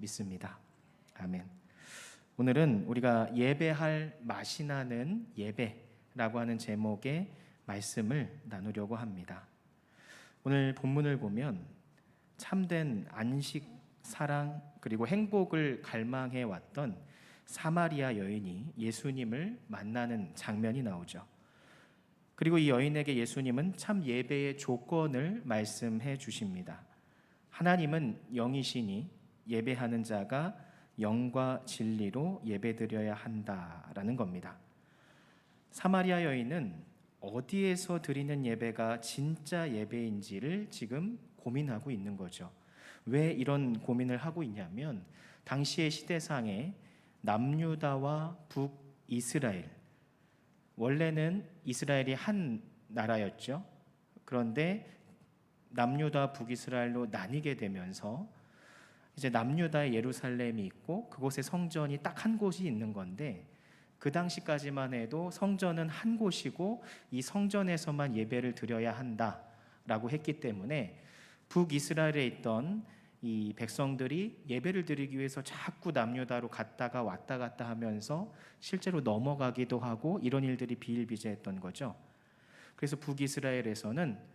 믿습니다. 아멘. 오늘은 우리가 예배할 맛이 나는 예배라고 하는 제목의 말씀을 나누려고 합니다. 오늘 본문을 보면 참된 안식, 사랑, 그리고 행복을 갈망해 왔던 사마리아 여인이 예수님을 만나는 장면이 나오죠. 그리고 이 여인에게 예수님은 참 예배의 조건을 말씀해 주십니다. 하나님은 영이시니 예배하는 자가 영과 진리로 예배드려야 한다라는 겁니다. 사마리아 여인은 어디에서 드리는 예배가 진짜 예배인지를 지금 고민하고 있는 거죠. 왜 이런 고민을 하고 있냐면 당시의 시대상에 남유다와 북이스라엘, 원래는 이스라엘이 한 나라였죠. 그런데 남유다 북이스라엘로 나뉘게 되면서 이제 남유다에 예루살렘이 있고 그곳에 성전이 딱 한 곳이 있는 건데, 그 당시까지만 해도 성전은 한 곳이고 이 성전에서만 예배를 드려야 한다라고 했기 때문에 북이스라엘에 있던 이 백성들이 예배를 드리기 위해서 자꾸 남유다로 갔다가 왔다 갔다 하면서 실제로 넘어가기도 하고 이런 일들이 비일비재했던 거죠. 그래서 북이스라엘에서는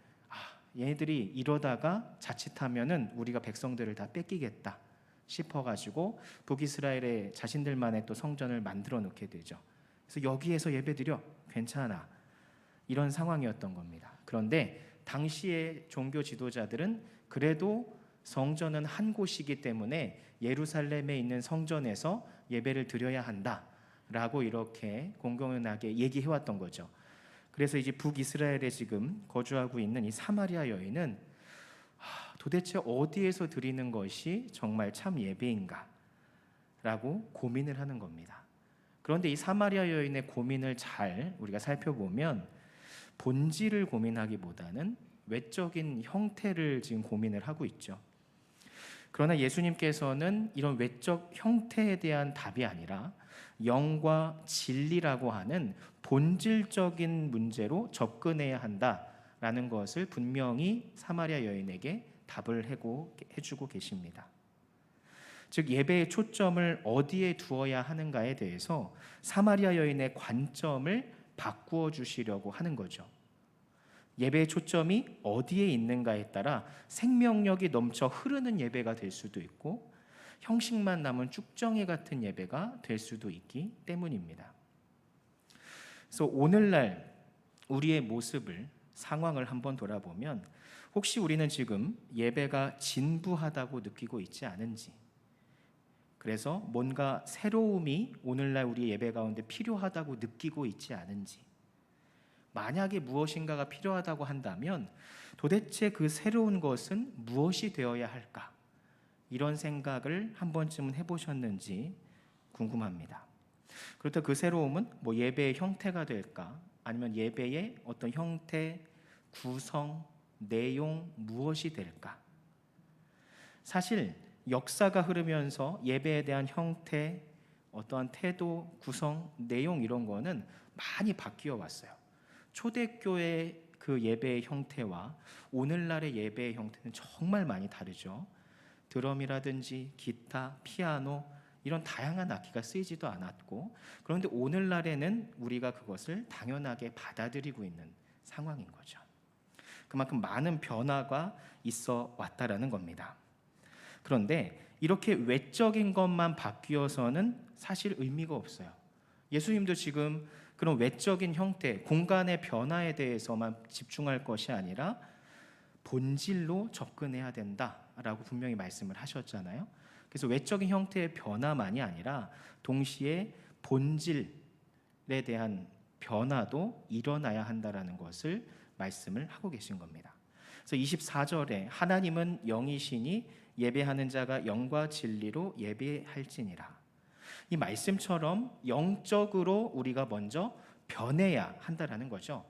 얘네들이 이러다가 자칫하면은 우리가 백성들을 다 뺏기겠다 싶어가지고 북이스라엘에 자신들만의 또 성전을 만들어 놓게 되죠. 그래서 여기에서 예배드려, 괜찮아, 이런 상황이었던 겁니다. 그런데 당시의 종교 지도자들은 그래도 성전은 한 곳이기 때문에 예루살렘에 있는 성전에서 예배를 드려야 한다라고 이렇게 공공연하게 얘기해왔던 거죠. 그래서 이제 북이스라엘에 지금 거주하고 있는 이 사마리아 여인은 도대체 어디에서 드리는 것이 정말 참 예배인가 라고 고민을 하는 겁니다. 그런데 이 사마리아 여인의 고민을 잘 우리가 살펴보면 본질을 고민하기보다는 외적인 형태를 지금 고민을 하고 있죠. 그러나 예수님께서는 이런 외적 형태에 대한 답이 아니라 영과 진리라고 하는 본질적인 문제로 접근해야 한다라는 것을 분명히 사마리아 여인에게 답을 해주고 계십니다. 즉 예배의 초점을 어디에 두어야 하는가에 대해서 사마리아 여인의 관점을 바꾸어 주시려고 하는 거죠. 예배의 초점이 어디에 있는가에 따라 생명력이 넘쳐 흐르는 예배가 될 수도 있고 형식만 남은 쭉정이 같은 예배가 될 수도 있기 때문입니다. 그래서 오늘날 우리의 모습을, 상황을 한번 돌아보면 혹시 우리는 지금 예배가 진부하다고 느끼고 있지 않은지, 그래서 뭔가 새로움이 오늘날 우리 예배 가운데 필요하다고 느끼고 있지 않은지, 만약에 무엇인가가 필요하다고 한다면 도대체 그 새로운 것은 무엇이 되어야 할까? 이런 생각을 한 번쯤은 해보셨는지 궁금합니다. 그렇다면 그 새로움은 예배의 형태가 될까? 아니면 예배의 어떤 형태, 구성, 내용 무엇이 될까? 사실 역사가 흐르면서 예배에 대한 형태, 어떠한 태도, 구성, 내용 이런 거는 많이 바뀌어 왔어요. 초대교회 그 예배의 형태와 오늘날의 예배의 형태는 정말 많이 다르죠. 드럼이라든지 기타, 피아노 이런 다양한 악기가 쓰이지도 않았고, 그런데 오늘날에는 우리가 그것을 당연하게 받아들이고 있는 상황인 거죠. 그만큼 많은 변화가 있어 왔다라는 겁니다. 그런데 이렇게 외적인 것만 바뀌어서는 사실 의미가 없어요. 예수님도 지금 그런 외적인 형태, 공간의 변화에 대해서만 집중할 것이 아니라 본질로 접근해야 된다라고 분명히 말씀을 하셨잖아요. 그래서 외적인 형태의 변화만이 아니라 동시에 본질에 대한 변화도 일어나야 한다라는 것을 말씀을 하고 계신 겁니다. 그래서 24절에 하나님은 영이시니 예배하는 자가 영과 진리로 예배할지니라. 이 말씀처럼 영적으로 우리가 먼저 변해야 한다라는 거죠.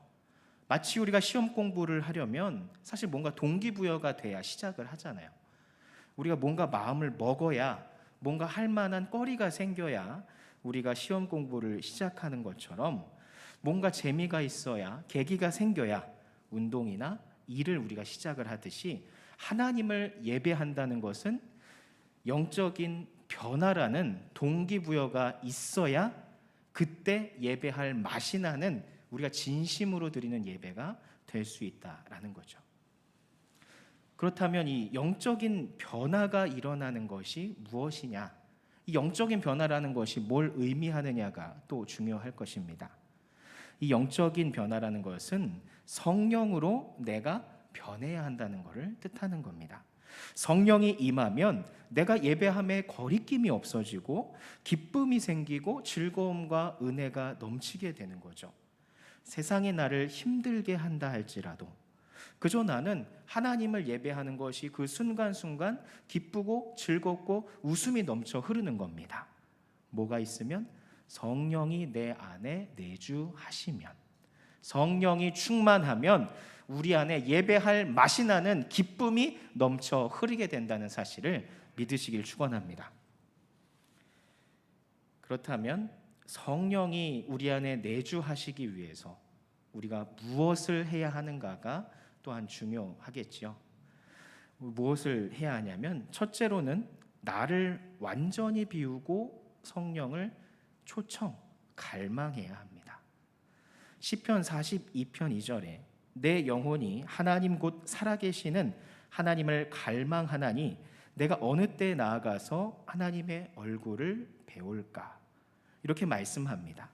마치 우리가 시험 공부를 하려면 사실 뭔가 동기부여가 돼야 시작을 하잖아요. 우리가 뭔가 마음을 먹어야, 뭔가 할 만한 거리가 생겨야 우리가 시험 공부를 시작하는 것처럼 뭔가 재미가 있어야, 계기가 생겨야 운동이나 일을 우리가 시작을 하듯이 하나님을 예배한다는 것은 영적인 변화라는 동기부여가 있어야 그때 예배할 맛이 나는 우리가 진심으로 드리는 예배가 될 수 있다라는 거죠. 그렇다면 이 영적인 변화가 일어나는 것이 무엇이냐? 이 영적인 변화라는 것이 뭘 의미하느냐가 또 중요할 것입니다. 이 영적인 변화라는 것은 성령으로 내가 변해야 한다는 것을 뜻하는 겁니다. 성령이 임하면 내가 예배함에 거리낌이 없어지고 기쁨이 생기고 즐거움과 은혜가 넘치게 되는 거죠. 세상이 나를 힘들게 한다 할지라도 그저 나는 하나님을 예배하는 것이 그 순간순간 기쁘고 즐겁고 웃음이 넘쳐 흐르는 겁니다. 뭐가 있으면? 성령이 내 안에 내주하시면, 성령이 충만하면 우리 안에 예배할 맛이 나는 기쁨이 넘쳐 흐르게 된다는 사실을 믿으시길 축원합니다. 그렇다면 성령이 우리 안에 내주하시기 위해서 우리가 무엇을 해야 하는가가 또한 중요하겠지요. 무엇을 해야 하냐면 첫째로는 나를 완전히 비우고 성령을 초청, 갈망해야 합니다. 시편 42편 2절에 내 영혼이 하나님 곧 살아계시는 하나님을 갈망하나니 내가 어느 때 나아가서 하나님의 얼굴을 배울까? 이렇게 말씀합니다.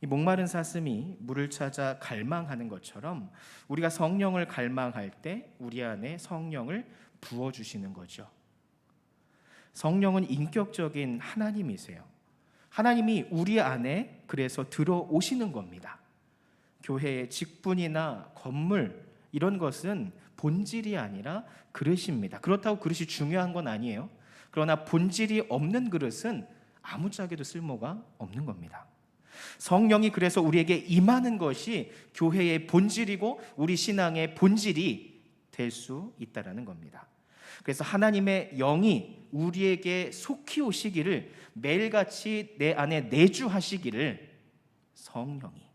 이 목마른 사슴이 물을 찾아 갈망하는 것처럼 우리가 성령을 갈망할 때 우리 안에 성령을 부어주시는 거죠. 성령은 인격적인 하나님이세요. 하나님이 우리 안에 그래서 들어오시는 겁니다. 교회의 직분이나 건물 이런 것은 본질이 아니라 그릇입니다. 그렇다고 그릇이 중요한 건 아니에요. 그러나 본질이 없는 그릇은 아무짝에도 쓸모가 없는 겁니다. 성령이 그래서 우리에게 임하는 것이 교회의 본질이고 우리 신앙의 본질이 될 수 있다는 겁니다. 그래서 하나님의 영이 우리에게 속히 오시기를, 매일같이 내 안에 내주하시기를 성령이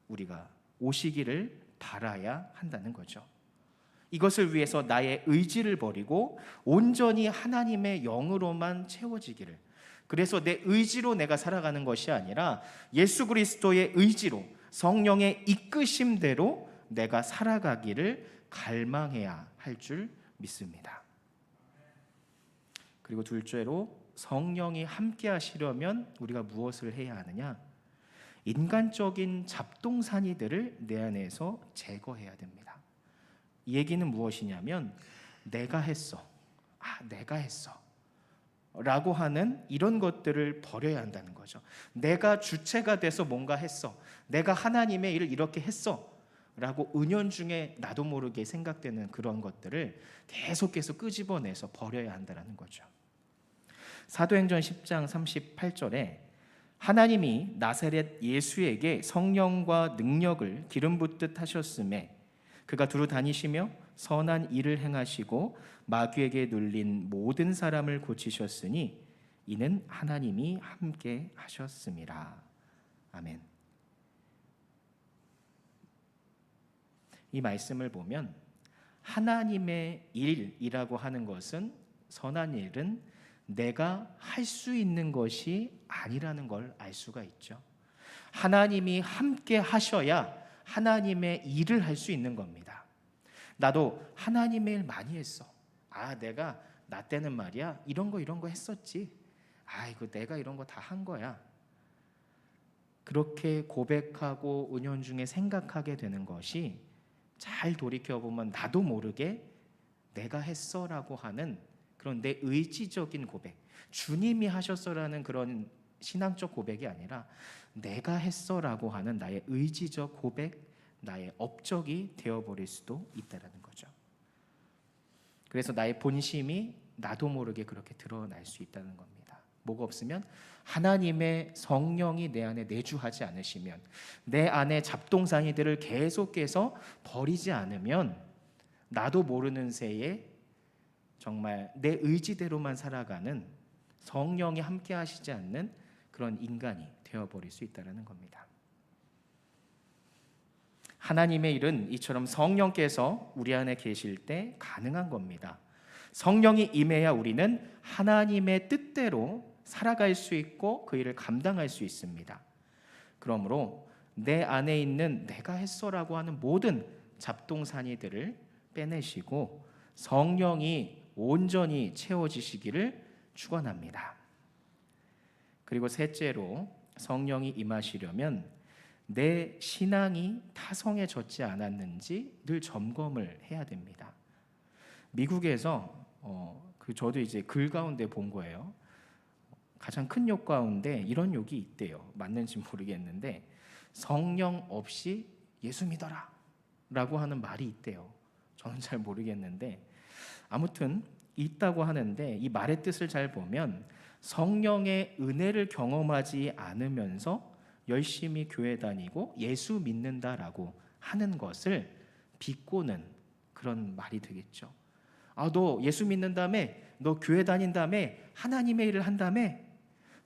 우리가 오시기를 바라야 한다는 거죠. 이것을 위해서 나의 의지를 버리고 온전히 하나님의 영으로만 채워지기를, 그래서 내 의지로 내가 살아가는 것이 아니라 예수 그리스도의 의지로 성령의 이끄심대로 내가 살아가기를 갈망해야 할 줄 믿습니다. 그리고 둘째로 성령이 함께 하시려면 우리가 무엇을 해야 하느냐? 인간적인 잡동사니들을 내 안에서 제거해야 됩니다. 이 얘기는 무엇이냐면 내가 했어, 내가 했어 라고 하는 이런 것들을 버려야 한다는 거죠. 내가 주체가 돼서 뭔가 했어, 내가 하나님의 일을 이렇게 했어 라고 은연중에 나도 모르게 생각되는 그런 것들을 계속해서 끄집어내서 버려야 한다는 거죠. 사도행전 10장 38절에 하나님이 나사렛 예수에게 성령과 능력을 기름 붓듯 하셨음에 그가 두루 다니시며 선한 일을 행하시고 마귀에게 눌린 모든 사람을 고치셨으니 이는 하나님이 함께 하셨음이라. 아멘. 이 말씀을 보면 하나님의 일이라고 하는 것은, 선한 일은 내가 할 수 있는 것이 아니라는 걸 알 수가 있죠. 하나님이 함께 하셔야 하나님의 일을 할 수 있는 겁니다. 나도 하나님의 일 많이 했어. 내가 나 때는 말이야 이런 거 했었지. 이거 내가 이런 거 다 한 거야. 그렇게 고백하고 은연중에 생각하게 되는 것이 잘 돌이켜보면 나도 모르게 내가 했어라고 하는 그런 내 의지적인 고백, 주님이 하셨어라는 그런 신앙적 고백이 아니라 내가 했어라고 하는 나의 의지적 고백, 나의 업적이 되어버릴 수도 있다는 거죠. 그래서 나의 본심이 나도 모르게 그렇게 드러날 수 있다는 겁니다. 뭐가 없으면 하나님의 성령이 내 안에 내주하지 않으시면, 내 안에 잡동사니들을 계속해서 버리지 않으면 나도 모르는 새에 정말 내 의지대로만 살아가는, 성령이 함께 하시지 않는 그런 인간이 되어버릴 수 있다는 겁니다. 하나님의 일은 이처럼 성령께서 우리 안에 계실 때 가능한 겁니다. 성령이 임해야 우리는 하나님의 뜻대로 살아갈 수 있고 그 일을 감당할 수 있습니다. 그러므로 내 안에 있는 내가 했어라고 하는 모든 잡동사니들을 빼내시고 성령이 온전히 채워지시기를 축원합니다. 그리고 셋째로 성령이 임하시려면 내 신앙이 타성해졌지 않았는지 늘 점검을 해야 됩니다. 미국에서 저도 이제 글 가운데 본 거예요. 가장 큰 욕 가운데 이런 욕이 있대요. 맞는지 모르겠는데 성령 없이 예수 믿어라 라고 하는 말이 있대요. 저는 잘 모르겠는데 아무튼 있다고 하는데 이 말의 뜻을 잘 보면 성령의 은혜를 경험하지 않으면서 열심히 교회 다니고 예수 믿는다라고 하는 것을 비꼬는 그런 말이 되겠죠. 너 예수 믿는다며, 너 교회 다닌다며, 하나님의 일을 한다며,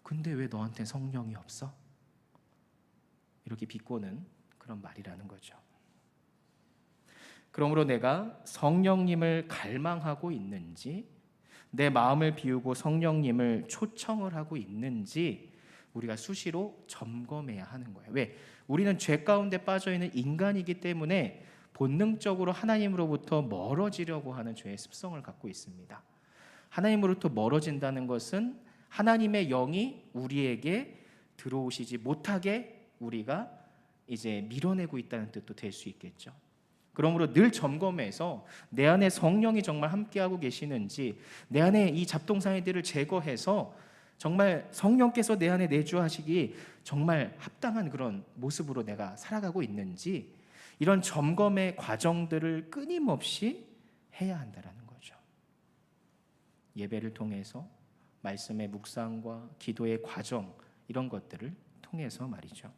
근데 왜 너한테 성령이 없어? 이렇게 비꼬는 그런 말이라는 거죠. 그러므로 내가 성령님을 갈망하고 있는지, 내 마음을 비우고 성령님을 초청을 하고 있는지 우리가 수시로 점검해야 하는 거예요. 왜? 우리는 죄 가운데 빠져 있는 인간이기 때문에 본능적으로 하나님으로부터 멀어지려고 하는 죄의 습성을 갖고 있습니다. 하나님으로부터 멀어진다는 것은 하나님의 영이 우리에게 들어오시지 못하게 우리가 이제 밀어내고 있다는 뜻도 될 수 있겠죠. 그러므로 늘 점검해서 내 안에 성령이 정말 함께하고 계시는지, 내 안에 이 잡동사니들을 제거해서 정말 성령께서 내 안에 내주하시기 정말 합당한 그런 모습으로 내가 살아가고 있는지, 이런 점검의 과정들을 끊임없이 해야 한다는 거죠. 예배를 통해서 말씀의 묵상과 기도의 과정, 이런 것들을 통해서 말이죠.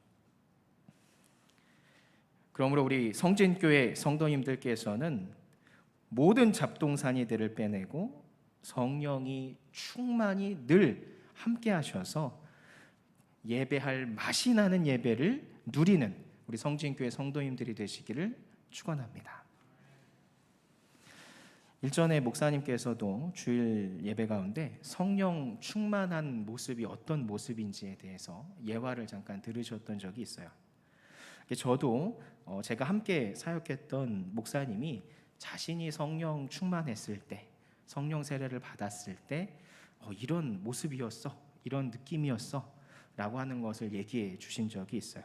그러므로 우리 성진교회 성도님들께서는 모든 잡동사니들을 빼내고 성령이 충만히 늘 함께 하셔서 예배할 맛이 나는 예배를 누리는 우리 성진교회 성도님들이 되시기를 축원합니다. 일전에 목사님께서도 주일 예배 가운데 성령 충만한 모습이 어떤 모습인지에 대해서 예화를 잠깐 들으셨던 적이 있어요. 저도 제가 함께 사역했던 목사님이 자신이 성령 충만했을 때, 성령 세례를 받았을 때 이런 모습이었어, 이런 느낌이었어 라고 하는 것을 얘기해 주신 적이 있어요.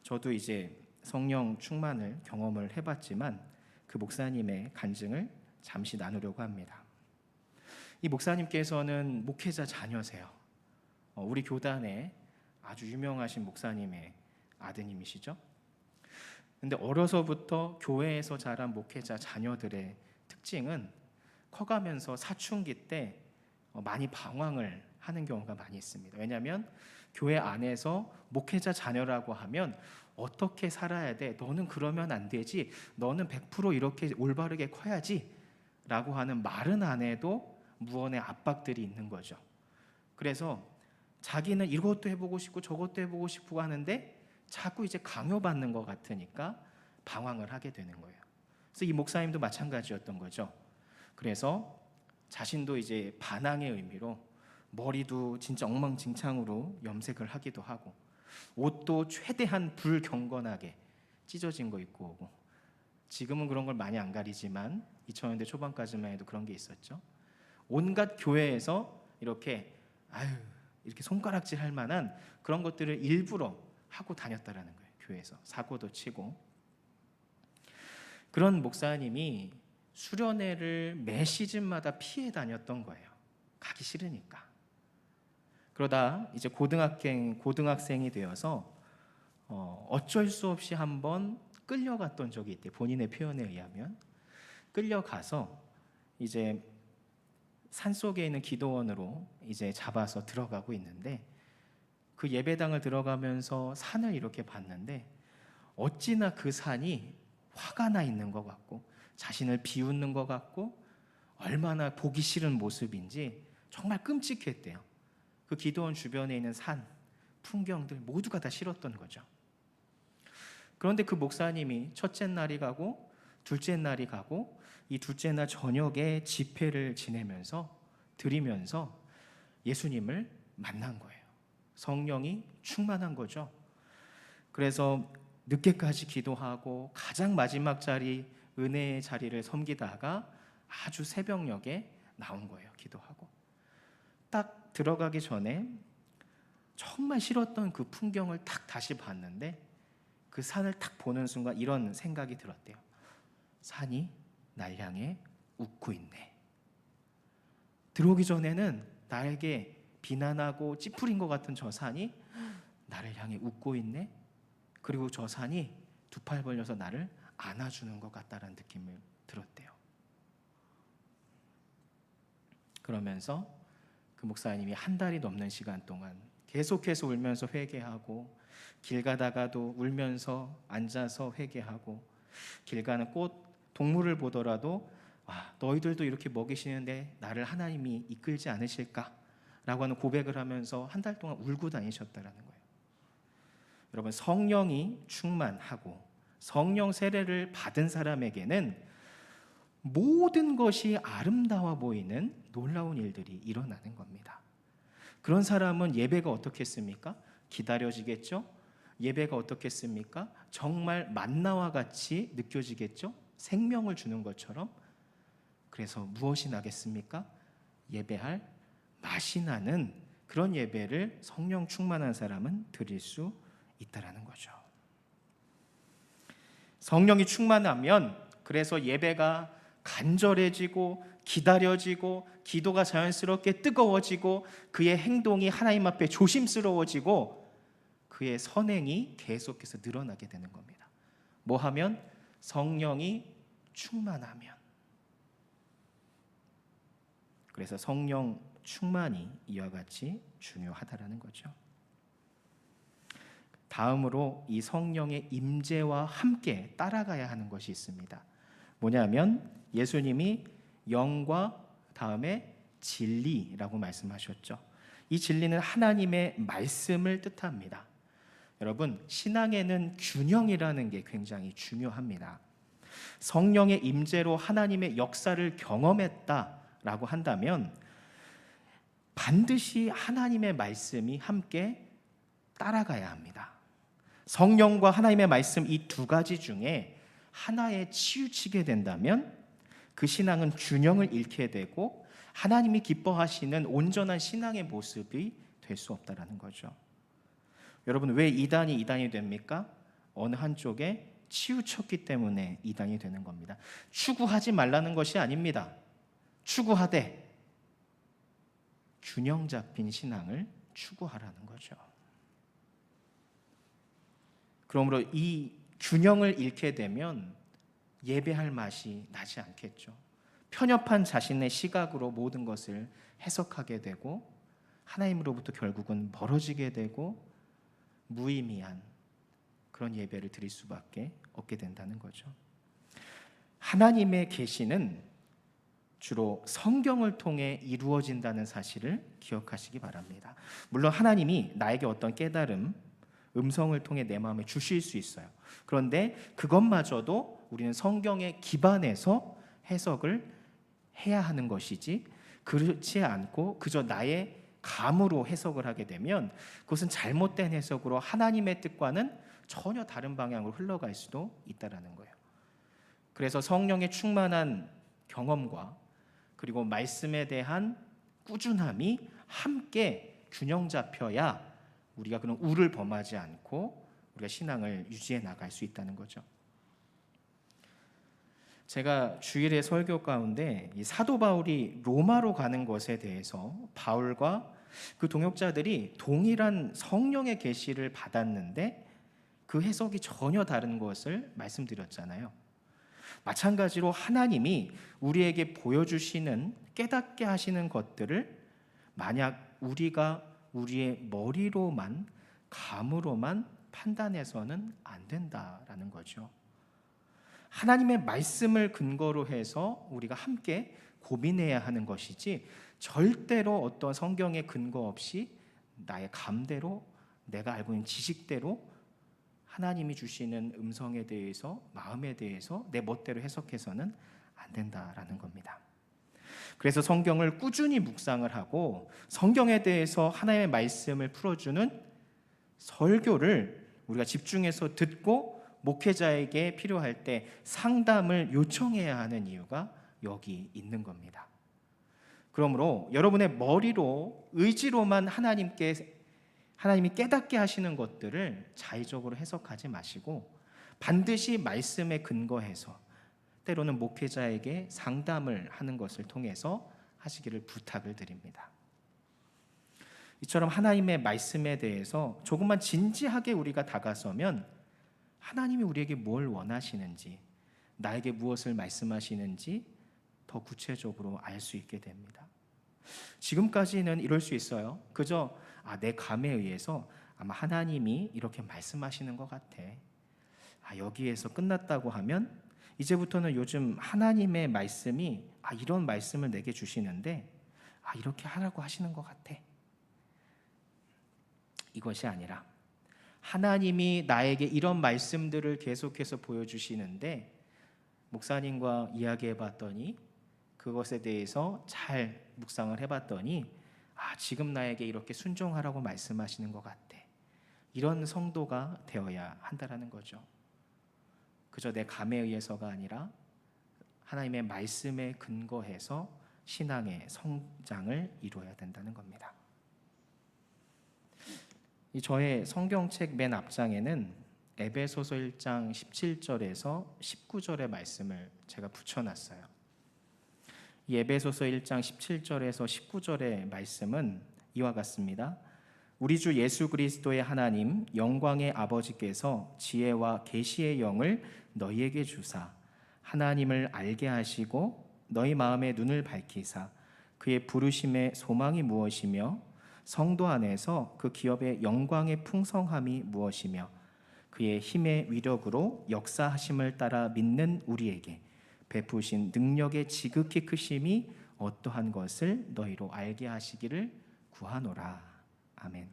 저도 이제 성령 충만을 경험을 해봤지만 그 목사님의 간증을 잠시 나누려고 합니다. 이 목사님께서는 목회자 자녀세요. 우리 교단에 아주 유명하신 목사님의 아드님이시죠. 근데 어려서부터 교회에서 자란 목회자 자녀들의 특징은 커가면서 사춘기 때 많이 방황을 하는 경우가 많이 있습니다. 왜냐하면 교회 안에서 목회자 자녀라고 하면 어떻게 살아야 돼? 너는 그러면 안 되지. 너는 100% 이렇게 올바르게 커야지 라고 하는 말은 안 해도 무언의 압박들이 있는 거죠. 그래서 자기는 이것도 해보고 싶고 저것도 해보고 싶고 하는데 자꾸 이제 강요받는 것 같으니까 방황을 하게 되는 거예요. 그래서 이 목사님도 마찬가지였던 거죠. 그래서 자신도 이제 반항의 의미로 머리도 진짜 엉망진창으로 염색을 하기도 하고, 옷도 최대한 불경건하게 찢어진 거 입고 오고, 지금은 그런 걸 많이 안 가리지만 2000년대 초반까지만 해도 그런 게 있었죠. 온갖 교회에서 이렇게 이렇게 손가락질 할 만한 그런 것들을 일부러 하고 다녔다라는 거예요. 교회에서 사고도 치고. 그런 목사님이 수련회를 매 시즌마다 피해 다녔던 거예요. 가기 싫으니까. 그러다 이제 고등학생이 되어서 어쩔 수 없이 한번 끌려갔던 적이 있대요. 본인의 표현에 의하면 끌려가서 이제 산속에 있는 기도원으로 이제 잡아서 들어가고 있는데, 그 예배당을 들어가면서 산을 이렇게 봤는데 어찌나 그 산이 화가 나 있는 것 같고 자신을 비웃는 것 같고 얼마나 보기 싫은 모습인지 정말 끔찍했대요. 그 기도원 주변에 있는 산, 풍경들 모두가 다 싫었던 거죠. 그런데 그 목사님이 첫째 날이 가고 둘째 날이 가고 이 둘째 날 저녁에 집회를 지내면서 드리면서 예수님을 만난 거예요. 성령이 충만한 거죠. 그래서 늦게까지 기도하고 가장 마지막 자리 은혜의 자리를 섬기다가 아주 새벽녘에 나온 거예요. 기도하고 딱 들어가기 전에 정말 싫었던 그 풍경을 딱 다시 봤는데 그 산을 딱 보는 순간 이런 생각이 들었대요. 산이 날 향해 웃고 있네. 들어오기 전에는 나에게 비난하고 찌푸린 것 같은 저 산이 나를 향해 웃고 있네. 그리고 저 산이 두 팔 벌려서 나를 안아주는 것 같다라는 느낌을 들었대요. 그러면서 그 목사님이 한 달이 넘는 시간 동안 계속해서 울면서 회개하고 길 가다가도 울면서 앉아서 회개하고 길 가는 꽃 동물을 보더라도 너희들도 이렇게 먹이시는데 나를 하나님이 이끌지 않으실까? 라고 하는 고백을 하면서 한 달 동안 울고 다니셨다라는 거예요. 여러분, 성령이 충만하고 성령 세례를 받은 사람에게는 모든 것이 아름다워 보이는 놀라운 일들이 일어나는 겁니다. 그런 사람은 예배가 어떻겠습니까? 기다려지겠죠? 예배가 어떻겠습니까? 정말 만나와 같이 느껴지겠죠? 생명을 주는 것처럼. 그래서 무엇이 나겠습니까? 예배할 맛이 나는 그런 예배를 성령 충만한 사람은 드릴 수 있다라는 거죠. 성령이 충만하면 그래서 예배가 간절해지고 기다려지고 기도가 자연스럽게 뜨거워지고 그의 행동이 하나님 앞에 조심스러워지고 그의 선행이 계속해서 늘어나게 되는 겁니다. 뭐 하면? 성령이 충만하면. 그래서 성령 충만이 이와 같이 중요하다라는 거죠. 다음으로 이 성령의 임재와 함께 따라가야 하는 것이 있습니다. 뭐냐면 예수님이 영과 다음에 진리라고 말씀하셨죠. 이 진리는 하나님의 말씀을 뜻합니다. 여러분, 신앙에는 균형이라는 게 굉장히 중요합니다. 성령의 임재로 하나님의 역사를 경험했다라고 한다면 반드시 하나님의 말씀이 함께 따라가야 합니다. 성령과 하나님의 말씀 이 두 가지 중에 하나에 치우치게 된다면 그 신앙은 균형을 잃게 되고 하나님이 기뻐하시는 온전한 신앙의 모습이 될 수 없다라는 거죠. 여러분, 왜 이단이 됩니까? 어느 한쪽에 치우쳤기 때문에 이단이 되는 겁니다. 추구하지 말라는 것이 아닙니다. 추구하되 균형 잡힌 신앙을 추구하라는 거죠. 그러므로 이 균형을 잃게 되면 예배할 맛이 나지 않겠죠. 편협한 자신의 시각으로 모든 것을 해석하게 되고 하나님으로부터 결국은 멀어지게 되고 무의미한 그런 예배를 드릴 수밖에 없게 된다는 거죠. 하나님의 계시는 주로 성경을 통해 이루어진다는 사실을 기억하시기 바랍니다. 물론 하나님이 나에게 어떤 깨달음, 음성을 통해 내 마음에 주실 수 있어요. 그런데 그것마저도 우리는 성경에 기반해서 해석을 해야 하는 것이지 그렇지 않고 그저 나의 감으로 해석을 하게 되면 그것은 잘못된 해석으로 하나님의 뜻과는 전혀 다른 방향으로 흘러갈 수도 있다는 거예요. 그래서 성령의 충만한 경험과 그리고 말씀에 대한 꾸준함이 함께 균형 잡혀야 우리가 그런 우를 범하지 않고 우리가 신앙을 유지해 나갈 수 있다는 거죠. 제가 주일에 설교 가운데 이 사도 바울이 로마로 가는 것에 대해서 바울과 그 동역자들이 동일한 성령의 계시를 받았는데 그 해석이 전혀 다른 것을 말씀드렸잖아요. 마찬가지로 하나님이 우리에게 보여주시는 깨닫게 하시는 것들을 만약 우리가 우리의 머리로만 감으로만 판단해서는 안 된다라는 거죠. 하나님의 말씀을 근거로 해서 우리가 함께 고민해야 하는 것이지 절대로 어떤 성경의 근거 없이 나의 감대로 내가 알고 있는 지식대로 하나님이 주시는 음성에 대해서 마음에 대해서 내 멋대로 해석해서는 안 된다라는 겁니다. 그래서 성경을 꾸준히 묵상을 하고 성경에 대해서 하나님의 말씀을 풀어주는 설교를 우리가 집중해서 듣고 목회자에게 필요할 때 상담을 요청해야 하는 이유가 여기 있는 겁니다. 그러므로 여러분의 머리로 의지로만 하나님이 깨닫게 하시는 것들을 자의적으로 해석하지 마시고 반드시 말씀에 근거해서 때로는 목회자에게 상담을 하는 것을 통해서 하시기를 부탁을 드립니다. 이처럼 하나님의 말씀에 대해서 조금만 진지하게 우리가 다가서면 하나님이 우리에게 뭘 원하시는지, 나에게 무엇을 말씀하시는지 더 구체적으로 알 수 있게 됩니다. 지금까지는 이럴 수 있어요. 그저 내 감에 의해서 아마 하나님이 이렇게 말씀하시는 것 같아. 여기에서 끝났다고 하면 이제부터는 요즘 하나님의 말씀이 이런 말씀을 내게 주시는데 이렇게 하라고 하시는 것 같아. 이것이 아니라 하나님이 나에게 이런 말씀들을 계속해서 보여주시는데 목사님과 이야기해봤더니 그것에 대해서 잘 묵상을 해봤더니 지금 나에게 이렇게 순종하라고 말씀하시는 것 같아. 이런 성도가 되어야 한다는 거죠. 그저 내 감에 의해서가 아니라 하나님의 말씀에 근거해서 신앙의 성장을 이루어야 된다는 겁니다. 저의 성경책 맨 앞장에는 에베소서 1장 17절에서 19절의 말씀을 제가 붙여놨어요. 이 에베소서 1장 17절에서 19절의 말씀은 이와 같습니다. 우리 주 예수 그리스도의 하나님 영광의 아버지께서 지혜와 계시의 영을 너희에게 주사 하나님을 알게 하시고 너희 마음의 눈을 밝히사 그의 부르심의 소망이 무엇이며 성도 안에서 그 기업의 영광의 풍성함이 무엇이며 그의 힘의 위력으로 역사하심을 따라 믿는 우리에게 베푸신 능력의 지극히 크심이 어떠한 것을 너희로 알게 하시기를 구하노라. 아멘.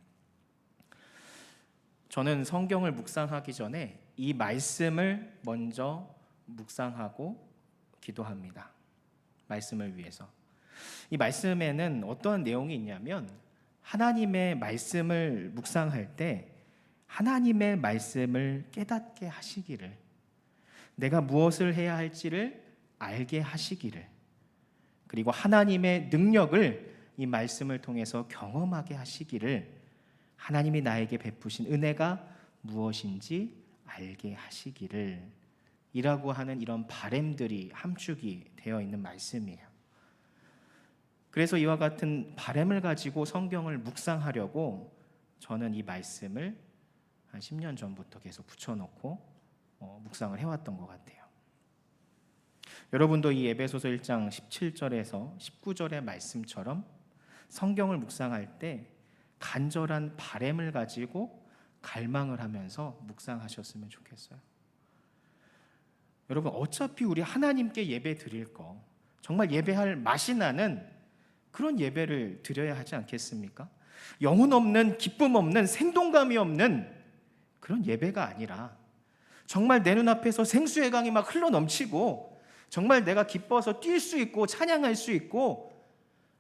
저는 성경을 묵상하기 전에 이 말씀을 먼저 묵상하고 기도합니다. 말씀을 위해서. 이 말씀에는 어떠한 내용이 있냐면 하나님의 말씀을 묵상할 때 하나님의 말씀을 깨닫게 하시기를, 내가 무엇을 해야 할지를 알게 하시기를, 그리고 하나님의 능력을 이 말씀을 통해서 경험하게 하시기를, 하나님이 나에게 베푸신 은혜가 무엇인지 알게 하시기를 이라고 하는 이런 바램들이 함축이 되어 있는 말씀이에요. 그래서 이와 같은 바램을 가지고 성경을 묵상하려고 저는 이 말씀을 한 10년 전부터 계속 붙여놓고 묵상을 해왔던 것 같아요. 여러분도 이 에베소서 1장 17절에서 19절의 말씀처럼 성경을 묵상할 때 간절한 바램을 가지고 갈망을 하면서 묵상하셨으면 좋겠어요. 여러분, 어차피 우리 하나님께 예배 드릴 거, 정말 예배할 맛이 나는 그런 예배를 드려야 하지 않겠습니까? 영혼 없는, 기쁨 없는, 생동감이 없는 그런 예배가 아니라 정말 내 눈앞에서 생수의 강이 막 흘러넘치고 정말 내가 기뻐서 뛸 수 있고 찬양할 수 있고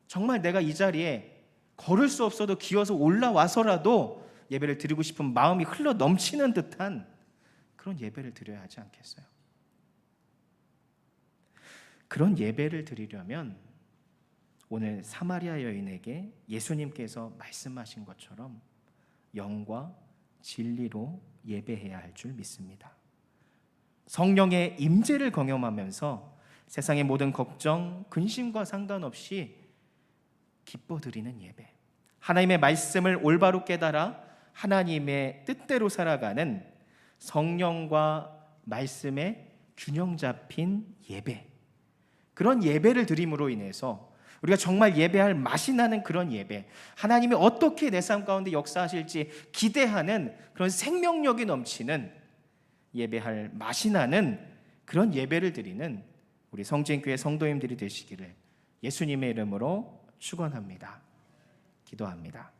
정말 내가 이 자리에 걸을 수 없어도 기어서 올라와서라도 예배를 드리고 싶은 마음이 흘러넘치는 듯한 그런 예배를 드려야 하지 않겠어요? 그런 예배를 드리려면 오늘 사마리아 여인에게 예수님께서 말씀하신 것처럼 영과 진리로 예배해야 할 줄 믿습니다. 성령의 임재를 경험하면서 세상의 모든 걱정, 근심과 상관없이 기뻐 드리는 예배, 하나님의 말씀을 올바로 깨달아 하나님의 뜻대로 살아가는 성령과 말씀의 균형 잡힌 예배, 그런 예배를 드림으로 인해서 우리가 정말 예배할 맛이 나는 그런 예배, 하나님이 어떻게 내 삶 가운데 역사하실지 기대하는 그런 생명력이 넘치는 예배할 맛이 나는 그런 예배를 드리는 우리 성진교회 성도님들이 되시기를 예수님의 이름으로 축원합니다. 기도합니다.